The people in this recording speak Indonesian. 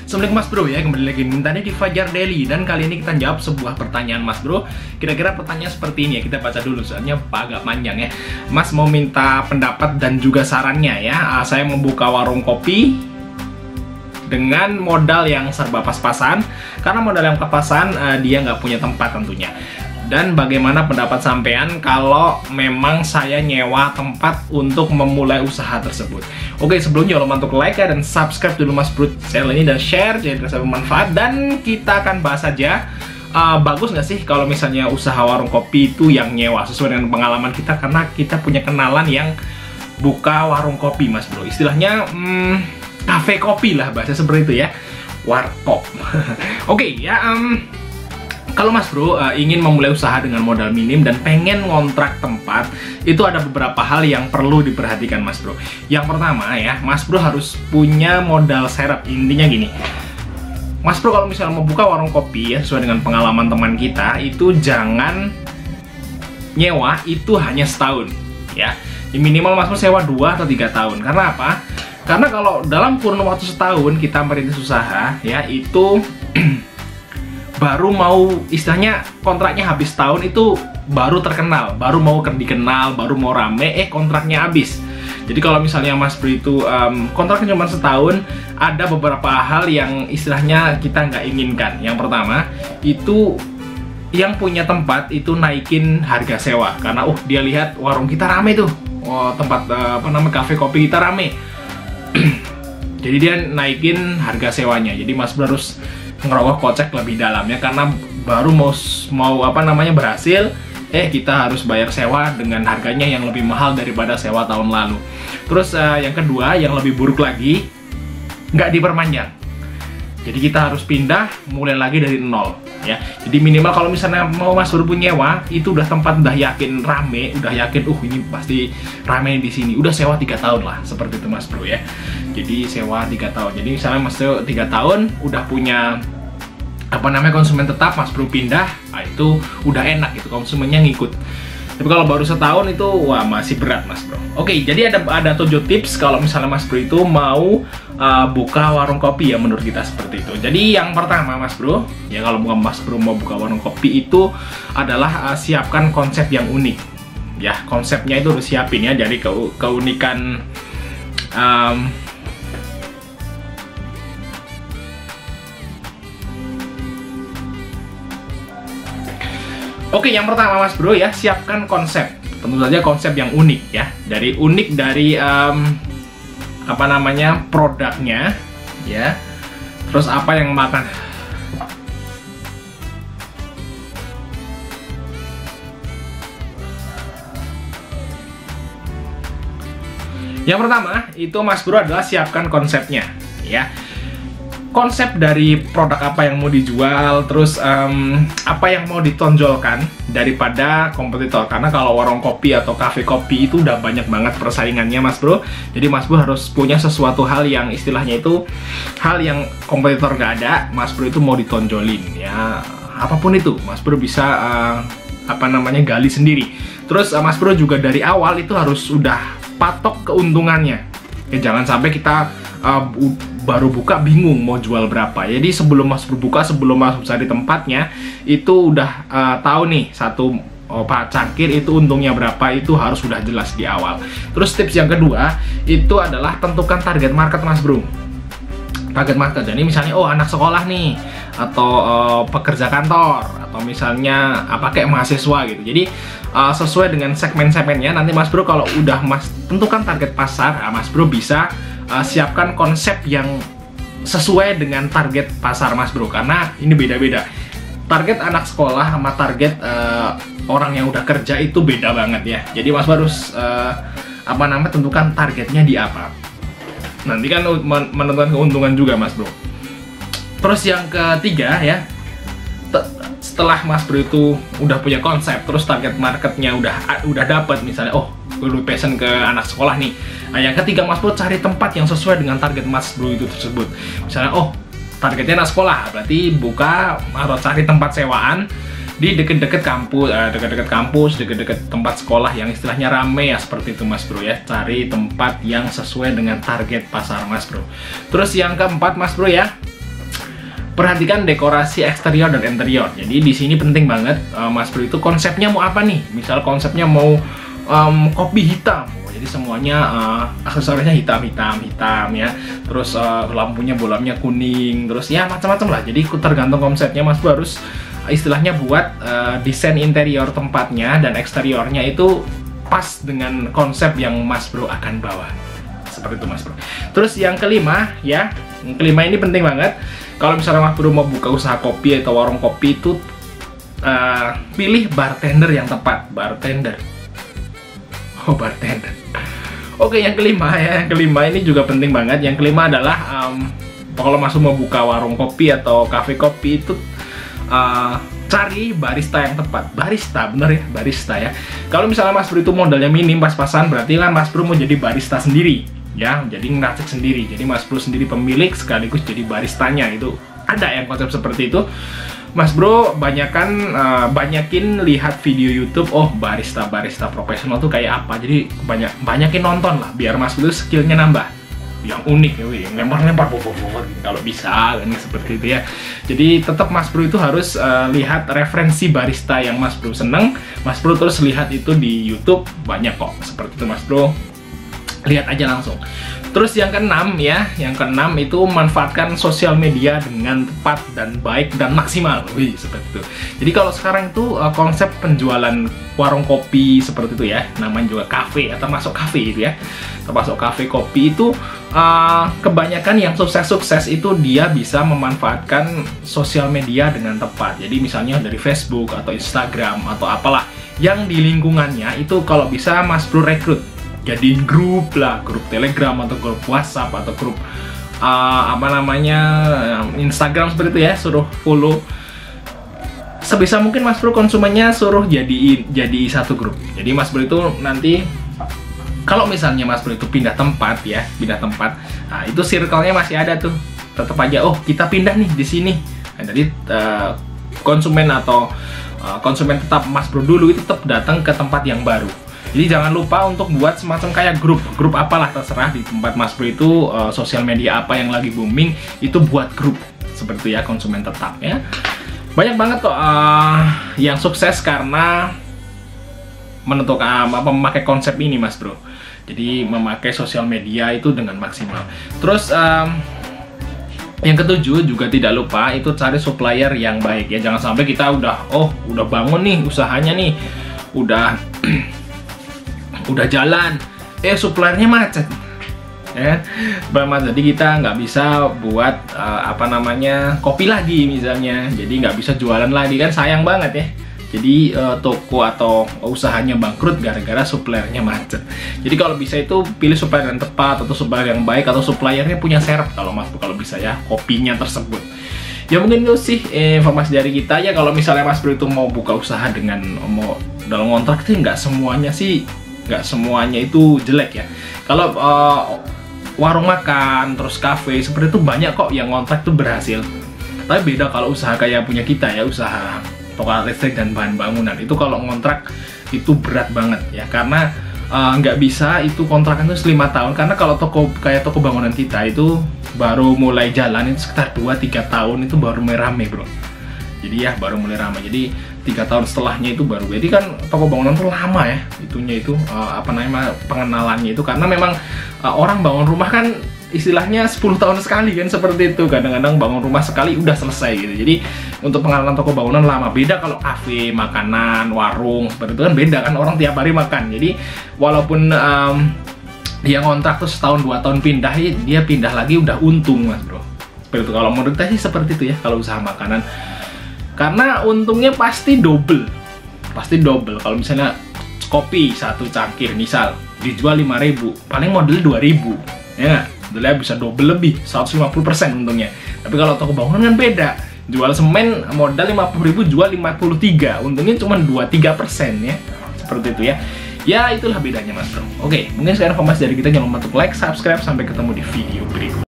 Assalamualaikum Mas Bro ya, kembali lagi mintanya di Fajar Daily. Dan kali ini kita jawab sebuah pertanyaan Mas Bro. Kira-kira pertanyaan seperti ini ya, kita baca dulu soalnya agak panjang ya. Mas mau minta pendapat dan juga sarannya ya. Saya membuka warung kopi dengan modal yang serba pas-pasan. Karena modal yang pas-pasan dia nggak punya tempat tentunya. Dan bagaimana pendapat sampean kalau memang saya nyewa tempat untuk memulai usaha tersebut. Oke, sebelumnya jangan lupa untuk like dan subscribe dulu Mas Bro channel ini dan share jadi terasa bermanfaat. Dan kita akan bahas saja bagus nggak sih kalau misalnya usaha warung kopi itu yang nyewa sesuai dengan pengalaman kita, karena kita punya kenalan yang buka warung kopi Mas Bro. Istilahnya kafe kopi lah bahasa seperti itu ya, warkop. Oke ya. Kalau Mas Bro ingin memulai usaha dengan modal minim dan pengen ngontrak tempat, itu ada beberapa hal yang perlu diperhatikan Mas Bro. Yang pertama ya, Mas Bro harus punya modal serap. Intinya gini, Mas Bro kalau misalnya mau buka warung kopi ya, sesuai dengan pengalaman teman kita, itu jangan nyewa itu hanya setahun ya. Minimal Mas Bro sewa 2 atau 3 tahun. Karena apa? Karena kalau dalam kurun waktu setahun kita merintis usaha ya, itu baru mau istilahnya kontraknya habis tahun itu baru terkenal, baru mau dikenal, baru mau rame, kontraknya habis. Jadi kalau misalnya Mas Bro itu kontraknya cuma setahun, ada beberapa hal yang istilahnya kita nggak inginkan. Yang pertama itu yang punya tempat itu naikin harga sewa karena dia lihat warung kita rame tuh, tempat kafe kopi kita rame. Jadi dia naikin harga sewanya. Jadi Mas Bro harus ngerogoh kocek lebih dalam ya, karena baru mau berhasil kita harus bayar sewa dengan harganya yang lebih mahal daripada sewa tahun lalu. Terus yang kedua, yang lebih buruk lagi, nggak diperpanjang. Jadi kita harus pindah mulai lagi dari nol ya. Jadi minimal kalau misalnya mau Mas Bro punya nyewa, itu udah tempat udah yakin rame, udah yakin ini pasti rame di sini, udah sewa 3 tahun lah, seperti itu Mas Bro ya. Jadi sewa 3 tahun. Jadi misalnya Mas Bro 3 tahun udah punya konsumen tetap, Mas Bro pindah, itu udah enak gitu, konsumennya ngikut. Tapi kalau baru setahun itu wah masih berat Mas Bro. Oke, jadi ada 7 tips kalau misalnya Mas Bro itu mau buka warung kopi ya, menurut kita seperti itu. Jadi yang pertama Mas Bro, ya kalau Mas Bro mau buka warung kopi itu adalah siapkan konsep yang unik. Ya, konsepnya itu harus siapin ya, dari keunikan Oke, yang pertama Mas Bro ya, siapkan konsep. Tentu saja konsep yang unik ya. Dari produknya ya. Terus apa yang makan. Yang pertama itu Mas Bro adalah siapkan konsepnya ya. Konsep dari produk apa yang mau dijual, terus apa yang mau ditonjolkan daripada kompetitor. Karena kalau warung kopi atau kafe kopi itu udah banyak banget persaingannya Mas Bro. Jadi Mas Bro harus punya sesuatu hal yang istilahnya itu hal yang kompetitor gak ada, Mas Bro itu mau ditonjolin ya. Apapun itu Mas Bro bisa gali sendiri. Terus Mas Bro juga dari awal itu harus udah patok keuntungannya ya, jangan sampai kita baru buka bingung mau jual berapa. Jadi sebelum Mas Bro buka, sebelum Mas Bro cari tempatnya, itu udah tahu nih satu cangkir itu untungnya berapa, itu harus sudah jelas di awal. Terus tips yang kedua itu adalah tentukan target market Mas Bro. Target market, jadi misalnya anak sekolah nih, atau pekerja kantor, atau misalnya kayak mahasiswa gitu. Jadi sesuai dengan segmen-segmennya. Nanti Mas Bro kalau udah tentukan target pasar, Mas Bro bisa siapkan konsep yang sesuai dengan target pasar Mas Bro, karena ini beda-beda. Target anak sekolah sama target orang yang udah kerja itu beda banget ya. Jadi Mas Bro harus tentukan targetnya di apa. Nanti kan menentukan keuntungan juga Mas Bro. Terus yang ketiga ya, setelah Mas Bro itu udah punya konsep, terus target marketnya udah dapat, misalnya gue passion ke anak sekolah nih. Nah, yang ketiga Mas Bro cari tempat yang sesuai dengan target Mas Bro itu tersebut. Misalnya targetnya anak sekolah, berarti buka atau cari tempat sewaan di deket-deket kampus, deket-deket tempat sekolah yang istilahnya rame ya, seperti itu Mas Bro ya. Cari tempat yang sesuai dengan target pasar Mas Bro. Terus yang keempat Mas Bro ya, perhatikan dekorasi eksterior dan interior. Jadi di sini penting banget, Mas Bro itu konsepnya mau apa nih? Misal konsepnya mau kopi hitam, jadi semuanya aksesorisnya hitam ya. Terus lampunya bolamnya kuning, terus ya macam-macam lah. Jadi tergantung konsepnya, Mas Bro harus istilahnya buat desain interior tempatnya dan eksteriornya itu pas dengan konsep yang Mas Bro akan bawa. Seperti itu, Mas Bro. Terus yang kelima ya, yang kelima ini penting banget. Kalau misalnya Mas Bro mau buka usaha kopi atau warung kopi itu pilih bartender yang tepat. Bartender. Oke, yang kelima ya. Yang kelima ini juga penting banget. Yang kelima adalah kalau Mas Bro mau buka warung kopi atau kafe kopi itu cari barista yang tepat. Barista, bener ya, barista ya. Kalau misalnya Mas Bro itu modalnya minim pas-pasan, berarti kan Mas Bro mau jadi barista sendiri. Ya, jadi ngeracik sendiri. Jadi Mas Bro sendiri pemilik sekaligus jadi baristanya. Itu ada yang konsep seperti itu. Mas Bro banyakin lihat video YouTube. Oh, barista profesional tuh kayak apa. Jadi banyakin nonton lah biar Mas Bro skillnya nambah. Yang unik ya, yang lempar kalau bisa kan seperti itu ya. Jadi tetap Mas Bro itu harus lihat referensi barista yang Mas Bro seneng. Mas Bro terus lihat itu di YouTube, banyak kok seperti itu, Mas Bro. Lihat aja langsung. Terus yang keenam ya, yang keenam itu manfaatkan sosial media dengan tepat dan baik dan maksimal. Wih, seperti itu. Jadi kalau sekarang itu konsep penjualan warung kopi seperti itu ya, namanya juga kafe atau masuk kafe itu ya, termasuk kafe kopi itu kebanyakan yang sukses itu dia bisa memanfaatkan sosial media dengan tepat. Jadi misalnya dari Facebook atau Instagram atau apalah yang di lingkungannya itu kalau bisa Mas Bro rekrut. Jadi grup lah, grup Telegram atau grup WhatsApp atau grup Instagram seperti itu ya, suruh follow. Sebisa mungkin Mas Bro konsumennya suruh jadi satu grup. Jadi Mas Bro itu nanti kalau misalnya Mas Bro itu pindah tempat ya, nah itu circle-nya masih ada tuh. Tetap aja, oh kita pindah nih di sini. Nah, jadi konsumen atau konsumen tetap Mas Bro dulu itu tetap datang ke tempat yang baru. Jadi jangan lupa untuk buat semacam kayak grup apalah terserah di tempat Mas Bro itu sosial media apa yang lagi booming itu buat grup seperti ya, konsumen tetap ya. Banyak banget kok yang sukses karena menentukan memakai konsep ini, Mas Bro. Jadi memakai sosial media itu dengan maksimal. Terus yang ketujuh juga tidak lupa itu cari supplier yang baik ya. Jangan sampai kita udah bangun nih usahanya nih, udah jalan, suppliernya macet, ya. Jadi kita nggak bisa buat kopi lagi misalnya, jadi nggak bisa jualan lagi kan, sayang banget ya. Jadi toko atau usahanya bangkrut gara-gara suppliernya macet. Jadi kalau bisa itu pilih supplier yang tepat atau supplier yang baik atau suppliernya punya serep kalau bisa ya kopinya tersebut. Ya mungkin itu sih informasi dari kita ya. Kalau misalnya Mas Bro itu mau buka usaha dengan dalam kontrak itu nggak semuanya itu jelek ya. Kalau warung makan terus kafe seperti itu banyak kok yang kontrak itu berhasil. Tapi beda kalau usaha kayak punya kita ya, usaha toko listrik dan bahan bangunan itu kalau ngontrak itu berat banget ya, karena nggak bisa itu kontrakan itu 5 tahun. Karena kalau toko bangunan kita itu baru mulai jalan itu sekitar 2-3 tahun itu baru mulai rame, Bro. Jadi ya baru mulai rame. Jadi 3 tahun setelahnya itu baru. Jadi kan toko bangunan itu lama ya pengenalannya itu, karena memang orang bangun rumah kan istilahnya 10 tahun sekali kan, seperti itu. Kadang-kadang bangun rumah sekali udah selesai gitu. Jadi untuk pengenalan toko bangunan lama. Beda kalau kafe, makanan, warung seperti itu kan beda kan, orang tiap hari makan. Jadi walaupun dia ngontrak tuh setahun 2 tahun pindah, dia pindah lagi udah untung, Mas Bro. Seperti itu. Kalau menurut saya sih seperti itu ya kalau usaha makanan. Karena untungnya pasti double. Kalau misalnya kopi 1 cangkir misal dijual 5.000, paling modalnya 2.000 ya. Modalnya bisa double lebih, 150% untungnya. Tapi kalau toko bangunan kan beda. Jual semen modal 50.000, jual 53. Untungnya cuma 2-3% ya. Seperti itu ya. Ya itulah bedanya, Mas Bro. Oke, mungkin sekarang informasi dari kita. Jangan lupa untuk like, subscribe. Sampai ketemu di video berikutnya.